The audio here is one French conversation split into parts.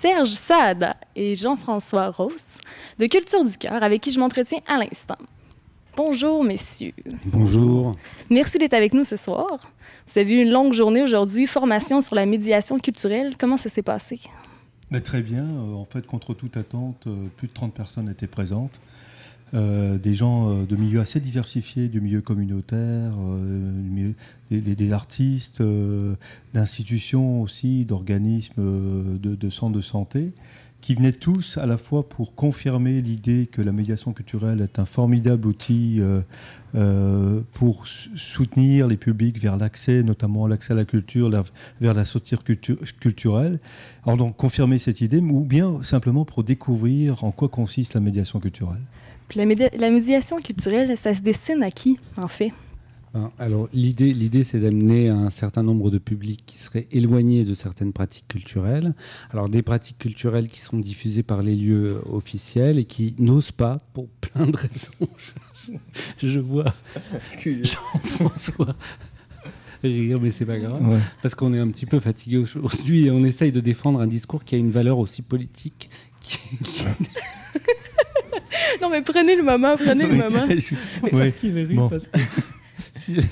Serge Saada et Jean-François Ross de Culture du Cœur, avec qui je m'entretiens à l'instant. Bonjour, messieurs. Bonjour. Merci d'être avec nous ce soir. Vous avez eu une longue journée aujourd'hui, formation sur la médiation culturelle. Comment ça s'est passé? Mais très bien. En fait, contre toute attente, plus de 30 personnes étaient présentes. Des gens de milieux assez diversifiés, du milieu communautaire, des artistes, d'institutions aussi, d'organismes, de centres de santé, qui venaient tous à la fois pour confirmer l'idée que la médiation culturelle est un formidable outil pour soutenir les publics vers l'accès, notamment l'accès à la culture, vers la sortie culturelle. Alors donc confirmer cette idée, ou bien simplement pour découvrir en quoi consiste la médiation culturelle. Puis la médiation culturelle, ça se destine à qui, en fait? Alors, l'idée, c'est d'amener un certain nombre de publics qui seraient éloignés de certaines pratiques culturelles. Alors, des pratiques culturelles qui sont diffusées par les lieux officiels et qui n'osent pas, pour plein de raisons. Je vois Jean-François rire, mais c'est pas grave, ouais. Parce qu'on est un petit peu fatigué aujourd'hui et on essaye de défendre un discours qui a une valeur aussi politique. Non, mais prenez le moment. Oui. Bon. Parce que...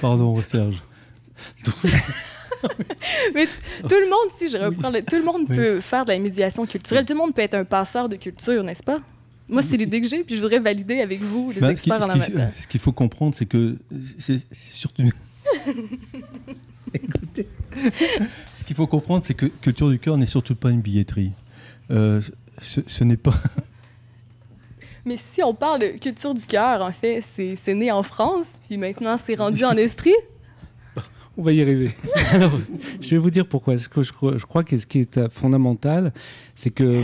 Pardon, Serge. Mais tout le monde, si je reprends, tout le monde peut faire de la médiation culturelle. Tout le monde peut être un passeur de culture, n'est-ce pas? Moi, c'est l'idée que j'ai, puis je voudrais valider avec vous, les experts en la matière. Ce qu'il faut comprendre, c'est que c'est surtout... Écoutez. Ce qu'il faut comprendre, c'est que Culture du Cœur n'est surtout pas une billetterie. Ce n'est pas... Mais si on parle de Culture du Cœur, en fait, c'est né en France, puis maintenant c'est rendu en Estrie. On va y arriver. Alors, je vais vous dire pourquoi. Parce que je crois que ce qui est fondamental, c'est que...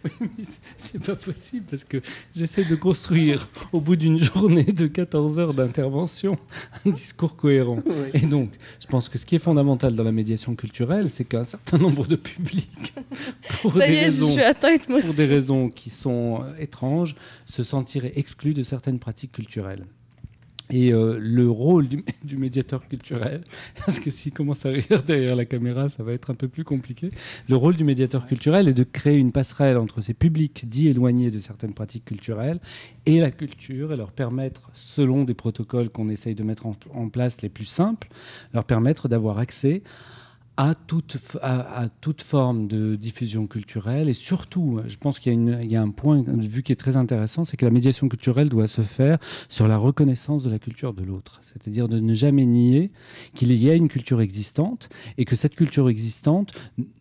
Oui, mais c'est pas possible parce que j'essaie de construire, au bout d'une journée de 14 heures d'intervention, un discours cohérent. Oui. Et donc, je pense que ce qui est fondamental dans la médiation culturelle, c'est qu'un certain nombre de publics, pour des raisons qui sont étranges, se sentiraient exclus de certaines pratiques culturelles. Et le rôle du médiateur culturel, parce que s'il commence à rire derrière la caméra, ça va être un peu plus compliqué. Le rôle du médiateur culturel est de créer une passerelle entre ces publics dits éloignés de certaines pratiques culturelles et la culture, et leur permettre, selon des protocoles qu'on essaye de mettre en place les plus simples, leur permettre d'avoir accès à toute forme de diffusion culturelle. Et surtout, je pense qu'il y a un point de vue qui est très intéressant, c'est que la médiation culturelle doit se faire sur la reconnaissance de la culture de l'autre. C'est-à-dire de ne jamais nier qu'il y a une culture existante et que cette culture existante,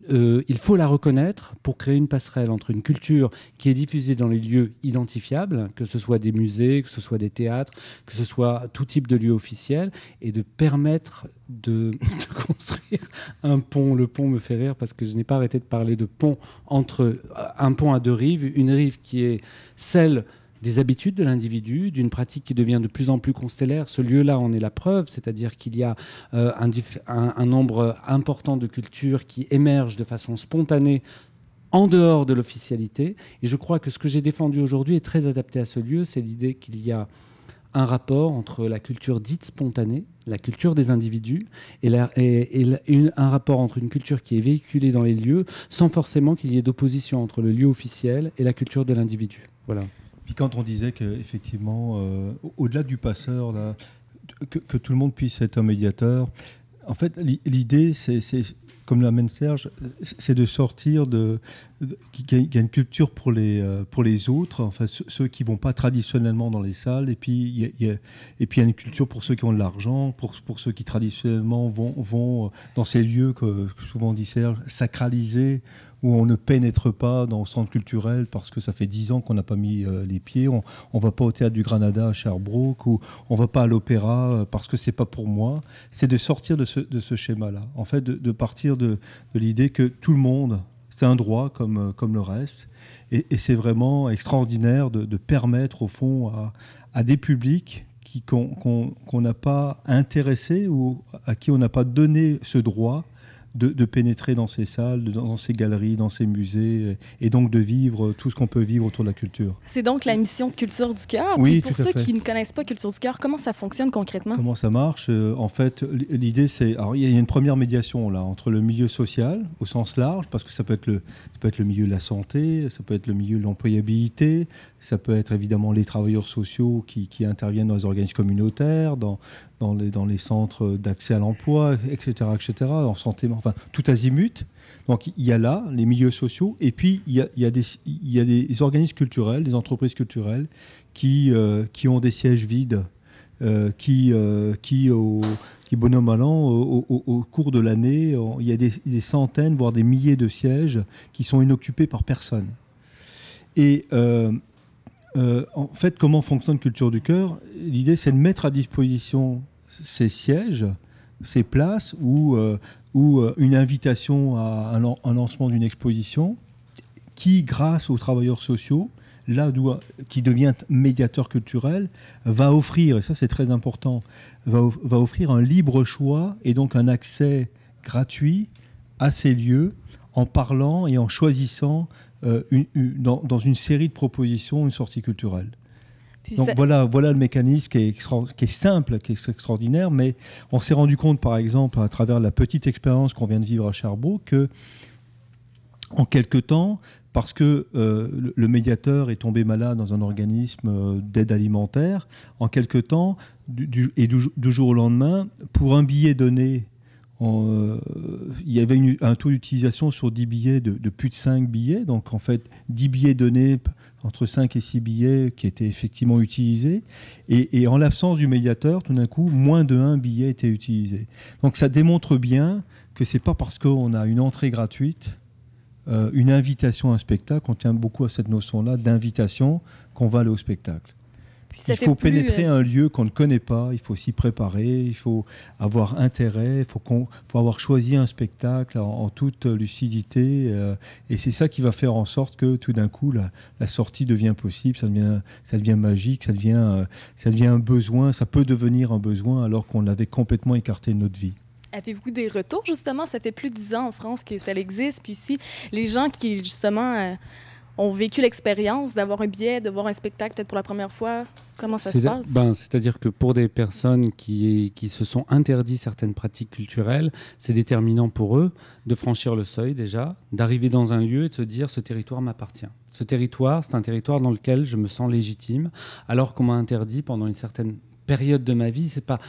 il faut la reconnaître pour créer une passerelle entre une culture qui est diffusée dans les lieux identifiables, que ce soit des musées, que ce soit des théâtres, que ce soit tout type de lieu officiel, et de permettre de construire un pont. Le pont me fait rire parce que je n'ai pas arrêté de parler de pont entre un pont à deux rives, une rive qui est celle des habitudes de l'individu, d'une pratique qui devient de plus en plus constellaire. Ce lieu-là en est la preuve, c'est-à-dire qu'il y a un nombre important de cultures qui émergent de façon spontanée en dehors de l'officialité. Et je crois que ce que j'ai défendu aujourd'hui est très adapté à ce lieu. C'est l'idée qu'il y a un rapport entre la culture dite spontanée, la culture des individus, un rapport entre une culture qui est véhiculée dans les lieux, sans forcément qu'il y ait d'opposition entre le lieu officiel et la culture de l'individu. Voilà. Puis quand on disait qu'effectivement, au-delà du passeur, là, que tout le monde puisse être un médiateur, en fait, l'idée, c'est comme l'amène Serge, c'est de sortir qu'il y a une culture pour les autres, enfin ceux qui ne vont pas traditionnellement dans les salles, et puis il y a une culture pour ceux qui ont de l'argent, pour ceux qui traditionnellement vont dans ces lieux que souvent dit Serge, sacralisés, où on ne pénètre pas dans le centre culturel parce que ça fait 10 ans qu'on n'a pas mis les pieds, on ne va pas au théâtre du Granada à Sherbrooke, ou on ne va pas à l'opéra parce que ce n'est pas pour moi. C'est de sortir de ce schéma-là, en fait, de partir de l'idée que tout le monde, c'est un droit comme le reste, et c'est vraiment extraordinaire de permettre au fond à des publics qu'on n'a pas intéressés ou à qui on n'a pas donné ce droit de pénétrer dans ces salles, dans ces galeries, dans ces musées, et donc de vivre tout ce qu'on peut vivre autour de la culture. C'est donc la mission de Culture du Cœur. Oui, puis pour tout à ceux fait. qui ne connaissent pas Culture du Cœur, comment ça fonctionne concrètement? Comment ça marche? En fait, l'idée, c'est... Alors, il y a une première médiation là, entre le milieu social, au sens large, parce que ça peut être le milieu de la santé, ça peut être le milieu de l'employabilité, ça peut être évidemment les travailleurs sociaux qui interviennent dans les organismes communautaires, dans les centres d'accès à l'emploi, etc., en santé, enfin, tout azimut. Donc, il y a là les milieux sociaux, et puis il y a des organismes culturels, des entreprises culturelles qui ont des sièges vides, qui bonhomme à l'an, au cours de l'année, il y a des centaines, voire des milliers de sièges qui sont inoccupés par personne. Et en fait, comment fonctionne Culture du Cœur? L'idée, c'est de mettre à disposition ces sièges, ces places, ou une invitation à un lancement d'une exposition qui, grâce aux travailleurs sociaux, qui devient médiateur culturel, va offrir, et ça c'est très important, va offrir un libre choix et donc un accès gratuit à ces lieux en parlant et en choisissant dans une série de propositions une sortie culturelle. Donc voilà le mécanisme qui est simple, qui est extraordinaire, mais on s'est rendu compte par exemple à travers la petite expérience qu'on vient de vivre à Sherbrooke que en quelque temps, parce que le médiateur est tombé malade dans un organisme d'aide alimentaire, en quelque temps, du jour au lendemain, pour un billet donné, il y avait un taux d'utilisation sur 10 billets de plus de 5 billets. Donc en fait, 10 billets donnés, entre 5 et 6 billets qui étaient effectivement utilisés. Et en l'absence du médiateur, tout d'un coup, moins de 1 billet était utilisé. Donc ça démontre bien que ce n'est pas parce qu'on a une entrée gratuite, une invitation à un spectacle, on tient beaucoup à cette notion-là d'invitation, qu'on va aller au spectacle. Il faut pénétrer un lieu qu'on ne connaît pas, il faut s'y préparer, il faut avoir intérêt, il faut avoir choisi un spectacle en toute lucidité. Et c'est ça qui va faire en sorte que tout d'un coup, la sortie devient possible, ça devient magique, ça devient un besoin, ça peut devenir un besoin alors qu'on l'avait complètement écarté de notre vie. Avez-vous des retours, justement? Ça fait plus de 10 ans en France que ça existe. Puis ici, les gens qui, justement, ont vécu l'expérience d'avoir un billet, de voir un spectacle peut-être pour la première fois, comment ça se passe? C'est-à-dire que pour des personnes qui se sont interdits certaines pratiques culturelles, c'est déterminant pour eux de franchir le seuil déjà, d'arriver dans un lieu et de se dire « ce territoire m'appartient ». Ce territoire, c'est un territoire dans lequel je me sens légitime, alors qu'on m'a interdit pendant une certaine période de ma vie, c'est pas...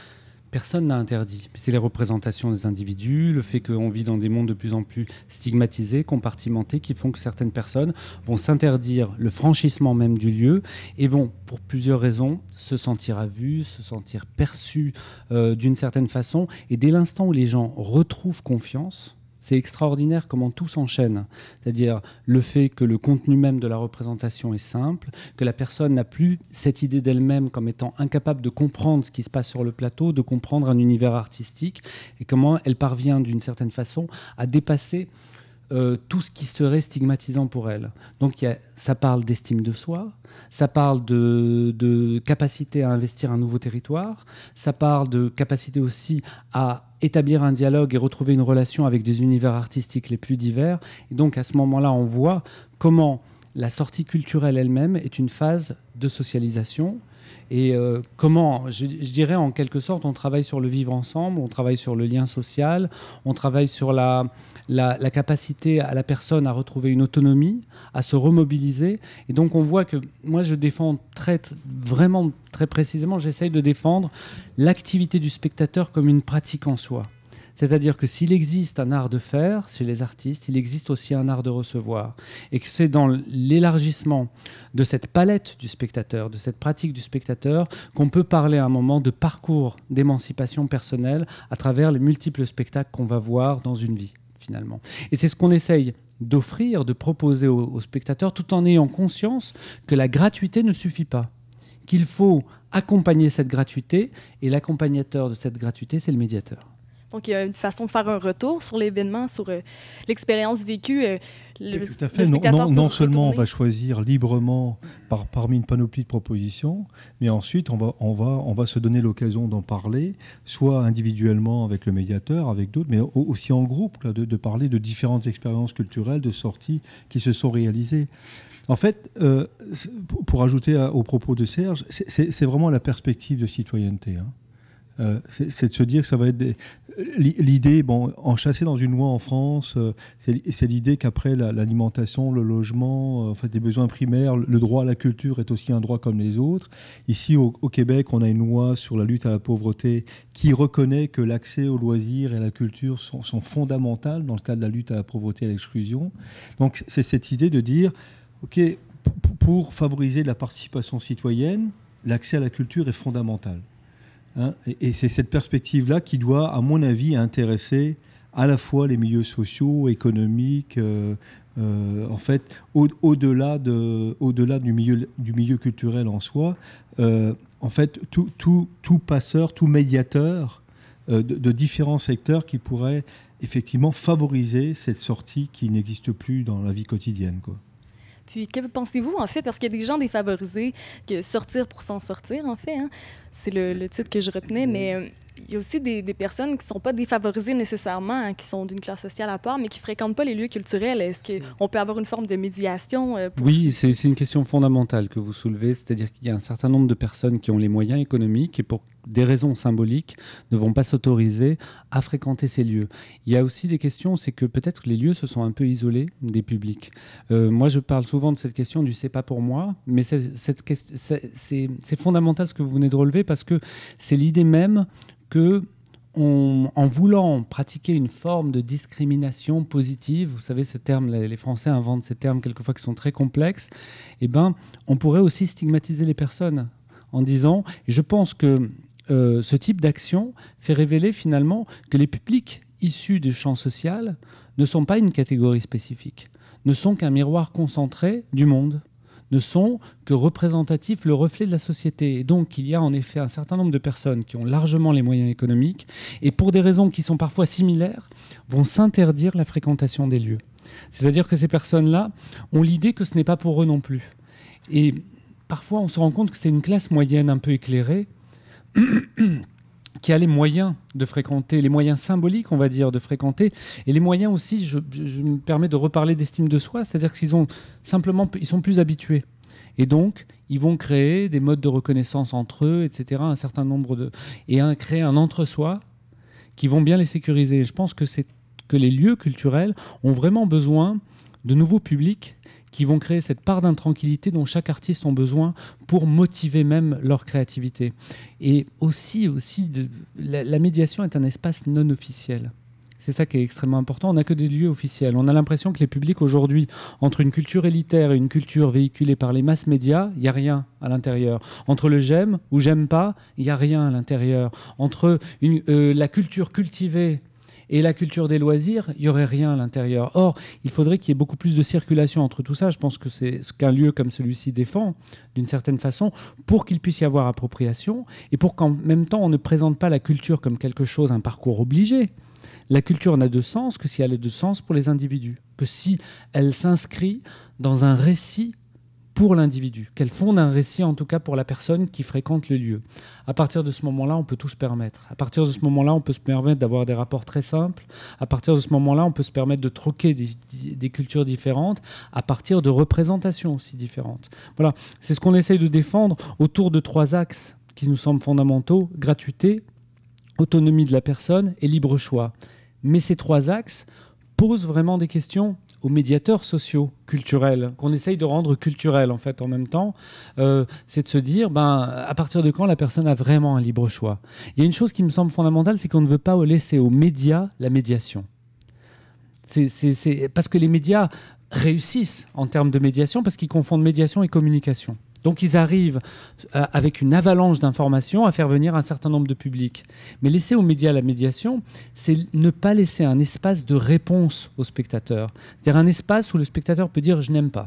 Personne n'a interdit. C'est les représentations des individus, le fait qu'on vit dans des mondes de plus en plus stigmatisés, compartimentés, qui font que certaines personnes vont s'interdire le franchissement même du lieu et vont, pour plusieurs raisons, se sentir à vue, se sentir perçus d'une certaine façon. Et dès l'instant où les gens retrouvent confiance, c'est extraordinaire comment tout s'enchaîne. C'est-à-dire le fait que le contenu même de la représentation est simple, que la personne n'a plus cette idée d'elle-même comme étant incapable de comprendre ce qui se passe sur le plateau, de comprendre un univers artistique, et comment elle parvient d'une certaine façon à dépasser tout ce qui serait stigmatisant pour elle. Donc ça parle d'estime de soi, ça parle de capacité à investir un nouveau territoire, ça parle de capacité aussi à établir un dialogue et retrouver une relation avec des univers artistiques les plus divers. Et donc à ce moment-là, on voit comment la sortie culturelle elle-même est une phase de socialisation. Et comment, je dirais en quelque sorte, on travaille sur le vivre ensemble, on travaille sur le lien social, on travaille sur la capacité à la personne à retrouver une autonomie, à se remobiliser. Et donc on voit que moi je défends vraiment très précisément, j'essaye de défendre l'activité du spectateur comme une pratique en soi. C'est-à-dire que s'il existe un art de faire chez les artistes, il existe aussi un art de recevoir. Et que c'est dans l'élargissement de cette palette du spectateur, de cette pratique du spectateur, qu'on peut parler à un moment de parcours d'émancipation personnelle à travers les multiples spectacles qu'on va voir dans une vie, finalement. Et c'est ce qu'on essaye d'offrir, de proposer aux spectateurs, tout en ayant conscience que la gratuité ne suffit pas. Qu'il faut accompagner cette gratuité, et l'accompagnateur de cette gratuité, c'est le médiateur. Donc, il y a une façon de faire un retour sur l'événement, sur l'expérience vécue. Tout à fait. Non seulement on va choisir librement parmi une panoplie de propositions, mais ensuite on va se donner l'occasion d'en parler, soit individuellement avec le médiateur, avec d'autres, mais aussi en groupe, là, de parler de différentes expériences culturelles, de sorties qui se sont réalisées. En fait, pour ajouter aux propos de Serge, c'est vraiment la perspective de citoyenneté, hein. C'est de se dire que ça va être l'idée, enchâssée dans une loi en France, c'est l'idée qu'après l'alimentation, le logement, en fait, des besoins primaires, le droit à la culture est aussi un droit comme les autres. Ici, au Québec, on a une loi sur la lutte à la pauvreté qui reconnaît que l'accès aux loisirs et à la culture sont fondamentales dans le cadre de la lutte à la pauvreté et à l'exclusion. Donc, c'est cette idée de dire, OK, pour favoriser la participation citoyenne, l'accès à la culture est fondamental. Hein, et c'est cette perspective-là qui doit, à mon avis, intéresser à la fois les milieux sociaux, économiques, en fait, au-delà du milieu culturel en soi. En fait, tout passeur, tout médiateur de différents secteurs qui pourraient effectivement favoriser cette sortie qui n'existe plus dans la vie quotidienne, quoi. Puis, que pensez-vous, en fait, parce qu'il y a des gens défavorisés, que sortir pour s'en sortir, en fait, hein? C'est le titre que je retenais, mais il y a aussi des personnes qui ne sont pas défavorisées nécessairement, hein, qui sont d'une classe sociale à part, mais qui ne fréquentent pas les lieux culturels. Est-ce qu'on peut avoir une forme de médiation? Oui, c'est une question fondamentale que vous soulevez, c'est-à-dire qu'il y a un certain nombre de personnes qui ont les moyens économiques et pour des raisons symboliques, ne vont pas s'autoriser à fréquenter ces lieux. Il y a aussi des questions, c'est que peut-être les lieux se sont un peu isolés des publics. Moi, je parle souvent de cette question du « c'est pas pour moi », mais c'est fondamental ce que vous venez de relever parce que c'est l'idée même que en voulant pratiquer une forme de discrimination positive, vous savez ce terme, les Français inventent ces termes quelquefois qui sont très complexes, eh ben, on pourrait aussi stigmatiser les personnes en disant, et je pense que ce type d'action fait révéler finalement que les publics issus du champ social ne sont pas une catégorie spécifique, ne sont qu'un miroir concentré du monde, ne sont que représentatifs, le reflet de la société. Et donc, il y a en effet un certain nombre de personnes qui ont largement les moyens économiques et pour des raisons qui sont parfois similaires, vont s'interdire la fréquentation des lieux. C'est-à-dire que ces personnes-là ont l'idée que ce n'est pas pour eux non plus. Et parfois, on se rend compte que c'est une classe moyenne un peu éclairée qui a les moyens de fréquenter, les moyens symboliques, on va dire, de fréquenter, et les moyens aussi, je me permets de reparler d'estime de soi, c'est-à-dire qu'ils sont plus habitués. Et donc, ils vont créer des modes de reconnaissance entre eux, etc., un certain nombre créer un entre-soi qui vont bien les sécuriser. Je pense que les lieux culturels ont vraiment besoin de nouveaux publics qui vont créer cette part d'intranquillité dont chaque artiste a besoin pour motiver même leur créativité. Et aussi la médiation est un espace non officiel. C'est ça qui est extrêmement important. On n'a que des lieux officiels. On a l'impression que les publics aujourd'hui, entre une culture élitaire et une culture véhiculée par les masses médias, il n'y a rien à l'intérieur. Entre le j'aime ou j'aime pas, il n'y a rien à l'intérieur. Entre la culture cultivée et la culture des loisirs, il n'y aurait rien à l'intérieur. Or, il faudrait qu'il y ait beaucoup plus de circulation entre tout ça. Je pense que c'est ce qu'un lieu comme celui-ci défend, d'une certaine façon, pour qu'il puisse y avoir appropriation et pour qu'en même temps, on ne présente pas la culture comme quelque chose, un parcours obligé. La culture n'a de sens que si elle a de sens pour les individus, que si elle s'inscrit dans un récit pour l'individu, qu'elle fonde un récit en tout cas pour la personne qui fréquente le lieu. À partir de ce moment-là, on peut tout se permettre. À partir de ce moment-là, on peut se permettre d'avoir des rapports très simples. À partir de ce moment-là, on peut se permettre de troquer des cultures différentes à partir de représentations aussi différentes. Voilà, c'est ce qu'on essaye de défendre autour de 3 axes qui nous semblent fondamentaux: gratuité, autonomie de la personne et libre choix. Mais ces 3 axes posent vraiment des questions aux médiateurs sociaux, culturels, qu'on essaye de rendre culturels en fait en même temps. C'est de se dire, à partir de quand la personne a vraiment un libre choix. Il y a une chose qui me semble fondamentale, c'est qu'on ne veut pas laisser aux médias la médiation. C'est parce que les médias réussissent en termes de médiation, parce qu'ils confondent médiation et communication. Donc ils arrivent avec une avalanche d'informations à faire venir un certain nombre de publics. Mais laisser aux médias la médiation, c'est ne pas laisser un espace de réponse au spectateur. C'est-à-dire un espace où le spectateur peut dire « je n'aime pas ».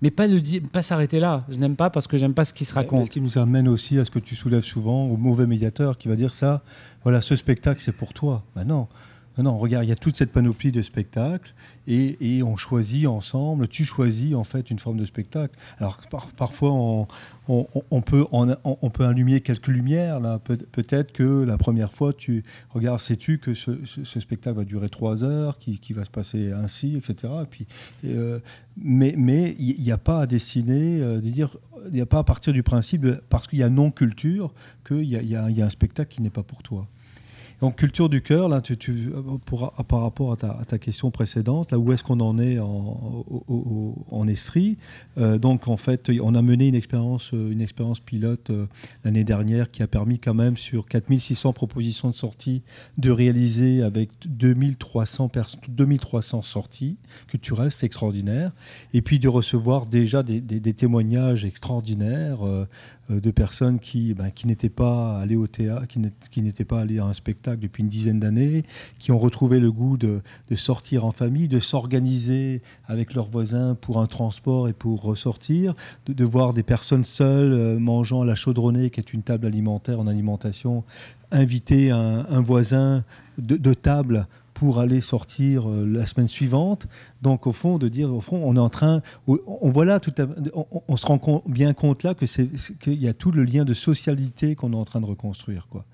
Mais pas s'arrêter là. Je n'aime pas parce que j'aime pas ce qui se raconte. Ce qui nous amène aussi à ce que tu soulèves souvent, au mauvais médiateur qui va dire ça, voilà, ce spectacle, c'est pour toi. Ben non. Non, regarde, il y a toute cette panoplie de spectacles et on choisit ensemble. Tu choisis en fait une forme de spectacle. Alors parfois on peut allumer quelques lumières. Là, peut-être que la première fois tu regardes, sais-tu que ce spectacle va durer 3 heures, qui va se passer ainsi, etc. Et puis, mais il n'y a pas à dessiner, de dire, il n'y a pas à partir du principe parce qu'il y a non-culture qu'il y a un spectacle qui n'est pas pour toi. Donc, culture du cœur, là, par rapport à ta question précédente, là, où est-ce qu'on en est en Estrie, donc, en fait, on a mené une expérience pilote l'année dernière qui a permis quand même, sur 4600 propositions de sortie, de réaliser avec 2300 sorties culturelles, c'est extraordinaire, et puis de recevoir déjà des témoignages extraordinaires de personnes qui n'étaient pas allées au théâtre, qui n'étaient pas allées à un spectacle depuis une dizaine d'années, qui ont retrouvé le goût de sortir en famille, de s'organiser avec leurs voisins pour un transport et pour ressortir, de voir des personnes seules mangeant à la chaudronnée, qui est une table alimentaire en alimentation, inviter un voisin de table pour aller sortir la semaine suivante. Donc, au fond, on est en train... On se rend bien compte là qu'il y a tout le lien de socialité qu'on est en train de reconstruire, quoi.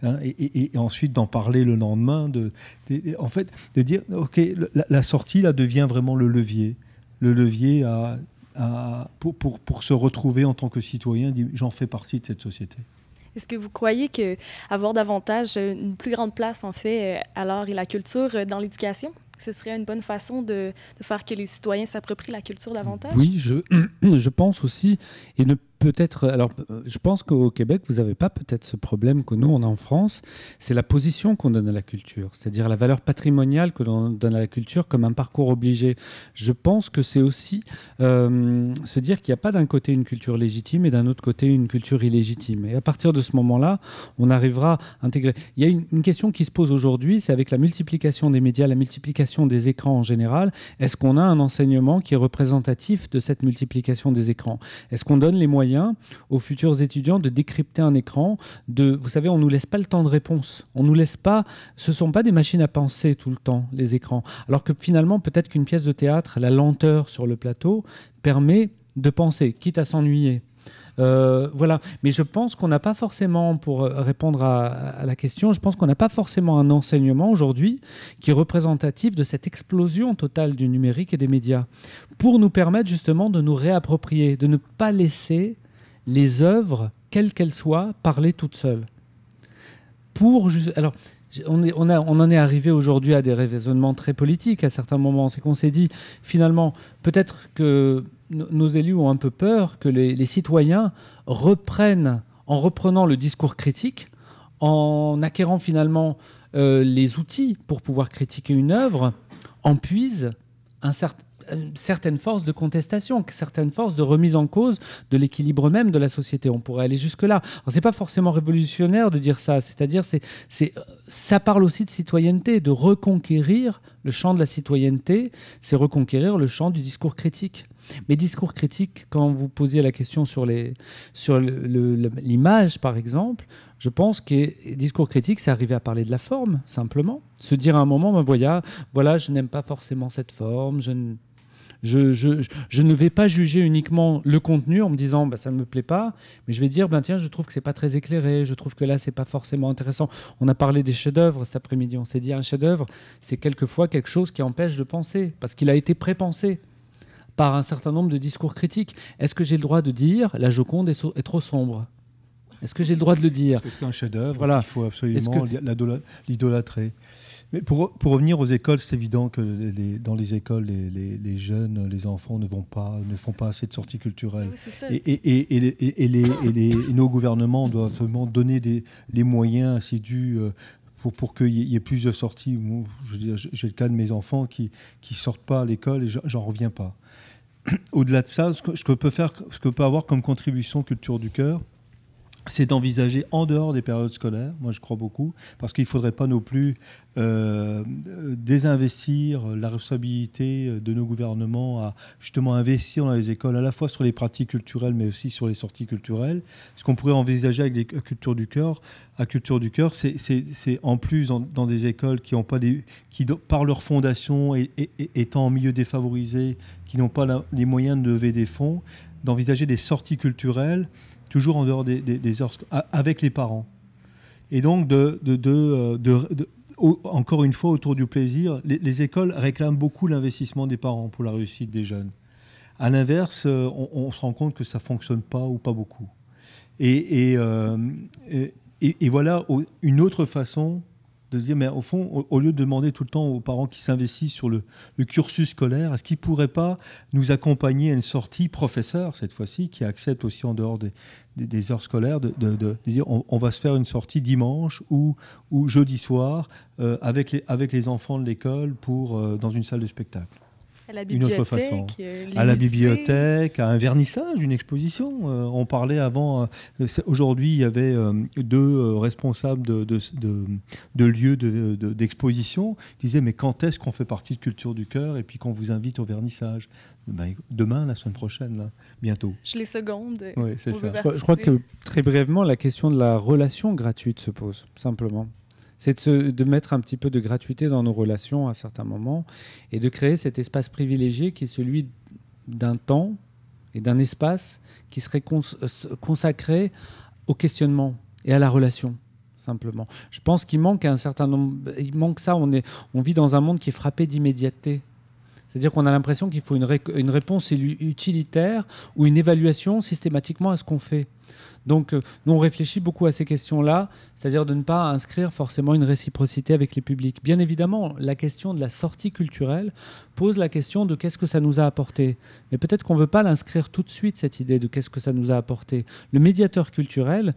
Hein, et ensuite d'en parler le lendemain, en fait, de dire, OK, la sortie, là, devient vraiment le levier pour se retrouver en tant que citoyen, j'en fais partie de cette société. Est-ce que vous croyez qu'avoir davantage, une plus grande place, en fait, à l'art et la culture dans l'éducation, ce serait une bonne façon de faire que les citoyens s'approprient la culture davantage? Oui, je pense aussi. Et peut-être, alors, je pense qu'au Québec, vous n'avez pas peut-être ce problème que nous, on a en France. C'est la position qu'on donne à la culture, c'est-à-dire la valeur patrimoniale que l'on donne à la culture comme un parcours obligé. Je pense que c'est aussi se dire qu'il n'y a pas d'un côté une culture légitime et d'un autre côté une culture illégitime. Et à partir de ce moment-là, on arrivera à intégrer. Il y a une question qui se pose aujourd'hui, c'est avec la multiplication des médias, la multiplication des écrans en général, est-ce qu'on a un enseignement qui est représentatif de cette multiplication des écrans? Est-ce qu'on donne les moyens aux futurs étudiants de décrypter un écran, vous savez, on ne nous laisse pas le temps de réponse. On nous laisse pas, ce ne sont pas des machines à penser tout le temps, les écrans. Alors que finalement, peut-être qu'une pièce de théâtre, la lenteur sur le plateau, permet de penser, quitte à s'ennuyer. Voilà. Mais je pense qu'on n'a pas forcément, pour répondre à la question, je pense qu'on n'a pas forcément un enseignement aujourd'hui qui est représentatif de cette explosion totale du numérique et des médias, pour nous permettre justement de nous réapproprier, de ne pas laisser les œuvres, quelles qu'elles soient, parler toutes seules. Alors, on en est arrivé aujourd'hui à des raisonnements très politiques à certains moments. C'est qu'on s'est dit, finalement, peut-être que nos élus ont un peu peur que les citoyens reprennent, en reprenant le discours critique, en acquérant finalement les outils pour pouvoir critiquer une œuvre, en puisent une certaine force de contestation, une certaine force de remise en cause de l'équilibre même de la société. On pourrait aller jusque-là. Ce n'est pas forcément révolutionnaire de dire ça, c'est-à-dire ça parle aussi de citoyenneté, de reconquérir le champ de la citoyenneté, c'est reconquérir le champ du discours critique. Mais discours critique, quand vous posiez la question sur l'image, par exemple, je pense que discours critique, c'est arriver à parler de la forme, simplement. Se dire à un moment, voilà, je n'aime pas forcément cette forme, je ne vais pas juger uniquement le contenu en me disant ça ne me plaît pas, mais je vais dire tiens, je trouve que c'est pas très éclairé, je trouve que là c'est pas forcément intéressant. On a parlé des chefs-d'œuvre cet après-midi, on s'est dit un chef-d'œuvre c'est quelquefois quelque chose qui empêche de penser parce qu'il a été pré-pensé par un certain nombre de discours critiques. Est-ce que j'ai le droit de dire la Joconde est trop sombre? Est-ce que j'ai le droit de le dire? Parce que c'est un chef-d'œuvre, voilà. Il faut absolument l'idolâtrer. Mais pour revenir aux écoles, c'est évident que dans les écoles, les jeunes, les enfants ne font pas assez de sorties culturelles. Oui, et nos gouvernements doivent vraiment donner les moyens assidus pour qu'il y ait plus de sorties. Moi, je veux dire, j'ai le cas de mes enfants qui sortent pas à l'école et j'en reviens pas. Au-delà de ça, ce que peut avoir comme contribution Culture du Cœur, c'est d'envisager en dehors des périodes scolaires, moi je crois beaucoup, parce qu'il ne faudrait pas non plus désinvestir la responsabilité de nos gouvernements à justement investir dans les écoles, à la fois sur les pratiques culturelles, mais aussi sur les sorties culturelles. Ce qu'on pourrait envisager avec les Cultures du Cœur, à Culture du Cœur, c'est en plus dans des écoles qui n'ont pas qui par leur fondation étant en milieu défavorisé, qui n'ont pas les moyens de lever des fonds, d'envisager des sorties culturelles toujours en dehors des heures, avec les parents. Et donc, encore une fois, autour du plaisir, les écoles réclament beaucoup l'investissement des parents pour la réussite des jeunes. À l'inverse, on se rend compte que ça ne fonctionne pas ou pas beaucoup. Et voilà une autre façon de se dire, mais au fond, au lieu de demander tout le temps aux parents qui s'investissent sur le cursus scolaire, est-ce qu'ils ne pourraient pas nous accompagner à une sortie professeur, cette fois-ci, qui accepte aussi en dehors des heures scolaires, de dire on va se faire une sortie dimanche ou jeudi soir avec les enfants de l'école dans une salle de spectacle. À la Une autre façon. À la bibliothèque, à un vernissage, une exposition. On parlait avant, aujourd'hui il y avait deux responsables de lieux d'exposition qui disaient mais quand est-ce qu'on fait partie de Culture du Cœur et puis qu'on vous invite au vernissage? Demain, la semaine prochaine, là, bientôt. Je les seconde. Oui, c'est ça. Je crois que très brièvement, la question de la relation gratuite se pose, simplement. C'est de mettre un petit peu de gratuité dans nos relations à certains moments et de créer cet espace privilégié qui est celui d'un temps et d'un espace qui serait consacré au questionnement et à la relation, simplement. Je pense qu'il manque un certain nombre... Il manque ça, on vit dans un monde qui est frappé d'immédiateté. C'est-à-dire qu'on a l'impression qu'il faut une réponse utilitaire ou une évaluation systématiquement à ce qu'on fait. Donc, nous, on réfléchit beaucoup à ces questions-là, c'est-à-dire de ne pas inscrire forcément une réciprocité avec les publics. Bien évidemment, la question de la sortie culturelle pose la question de qu'est-ce que ça nous a apporté. Mais peut-être qu'on ne veut pas l'inscrire tout de suite, cette idée de qu'est-ce que ça nous a apporté. Le médiateur culturel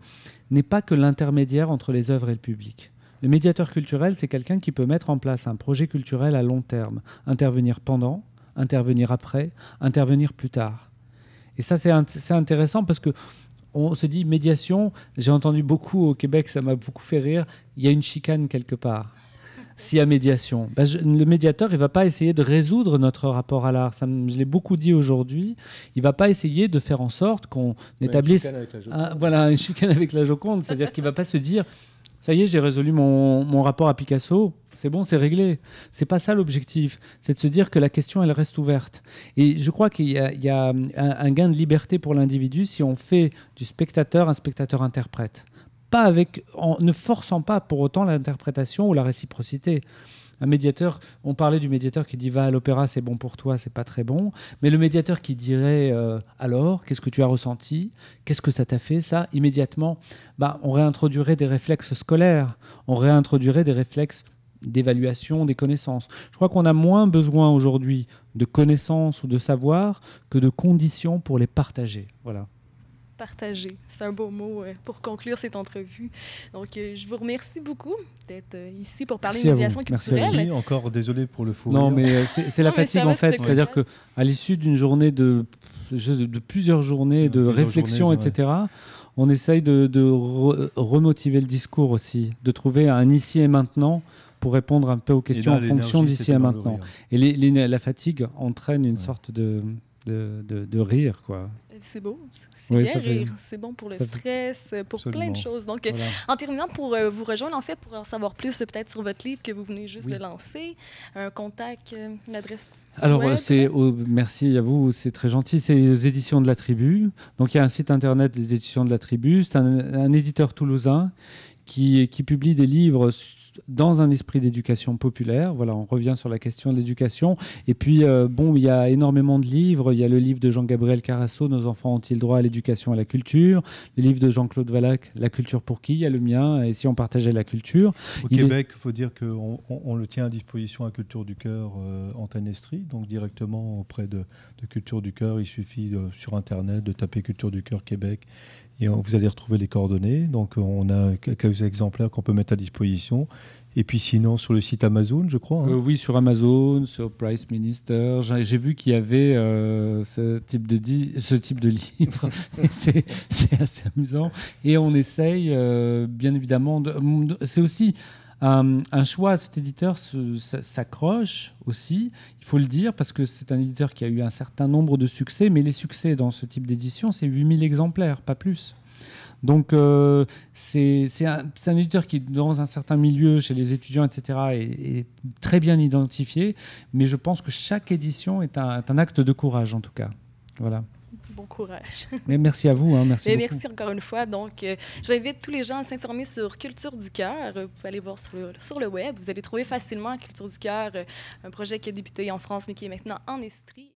n'est pas que l'intermédiaire entre les œuvres et le public. Le médiateur culturel, c'est quelqu'un qui peut mettre en place un projet culturel à long terme, intervenir pendant, intervenir après, intervenir plus tard. Et ça, c'est intéressant parce que on se dit médiation, j'ai entendu beaucoup au Québec, ça m'a beaucoup fait rire, il y a une chicane quelque part. S'il y a médiation, le médiateur, il ne va pas essayer de résoudre notre rapport à l'art. Je l'ai beaucoup dit aujourd'hui. Il ne va pas essayer de faire en sorte qu'on établisse une chicane avec la Joconde. C'est-à-dire qu'il ne va pas se dire ça y est, j'ai résolu mon rapport à Picasso, c'est bon, c'est réglé. C'est pas ça l'objectif. C'est de se dire que la question, elle reste ouverte. Et je crois qu'il y a un gain de liberté pour l'individu si on fait du spectateur un spectateur-interprète. En ne forçant pas pour autant l'interprétation ou la réciprocité. Un médiateur, on parlait du médiateur qui dit va à l'opéra, c'est bon pour toi, c'est pas très bon. Mais le médiateur qui dirait alors, qu'est-ce que tu as ressenti? Qu'est-ce que ça t'a fait, ça? Immédiatement, on réintroduirait des réflexes scolaires, on réintroduirait des réflexes d'évaluation des connaissances. Je crois qu'on a moins besoin aujourd'hui de connaissances ou de savoir que de conditions pour les partager. Voilà. Partager, c'est un beau mot pour conclure cette entrevue. Donc, je vous remercie beaucoup d'être ici pour parler de médiation culturelle. Merci, encore désolé pour le fou. Non, mais c'est la fatigue en fait. C'est-à-dire qu'à l'issue d'une journée de plusieurs journées de réflexion, etc., on essaye de remotiver le discours aussi, de trouver un ici et maintenant pour répondre un peu aux questions en fonction d'ici et maintenant. Et la fatigue entraîne une sorte de rire, quoi. C'est beau, c'est bien rire, c'est bon pour le stress, pour plein de choses. Donc, en terminant, pour vous rejoindre, en fait, pour en savoir plus peut-être sur votre livre que vous venez juste de lancer, un contact, une adresse Alors, web, merci à vous, c'est très gentil, c'est les éditions de la Tribu. Donc, il y a un site internet des éditions de la Tribu, c'est un éditeur toulousain qui publie des livres dans un esprit d'éducation populaire. Voilà, on revient sur la question de l'éducation. Et puis, il y a énormément de livres. Il y a le livre de Jean-Gabriel Carasso, Nos enfants ont-ils droit à l'éducation et à la culture? Le livre de Jean-Claude Valac, La culture pour qui? Il y a le mien, Et si on partageait la culture? Au Québec, il faut dire qu'on le tient à disposition à Culture du Cœur Antenne Estrie, donc directement auprès de Culture du Cœur. Il suffit sur Internet de taper Culture du Cœur Québec et vous allez retrouver les coordonnées. Donc on a quelques exemplaires qu'on peut mettre à disposition. Et puis sinon, sur le site Amazon, je crois. Hein. Oui, sur Amazon, sur Price Minister. J'ai vu qu'il y avait ce type de livre. c'est assez amusant. Et on essaye, bien évidemment, c'est aussi un choix. Cet éditeur s'accroche aussi, il faut le dire, parce que c'est un éditeur qui a eu un certain nombre de succès, mais les succès dans ce type d'édition, c'est 8000 exemplaires, pas plus. Donc, c'est un éditeur qui, dans un certain milieu, chez les étudiants, etc., est très bien identifié. Mais je pense que chaque édition est un acte de courage, en tout cas. Voilà. Bon courage. Mais merci à vous. Hein, merci beaucoup. Merci encore une fois. Donc, j'invite tous les gens à s'informer sur Culture du Cœur. Vous pouvez aller voir sur le web. Vous allez trouver facilement Culture du Cœur, un projet qui a débuté en France, mais qui est maintenant en Estrie.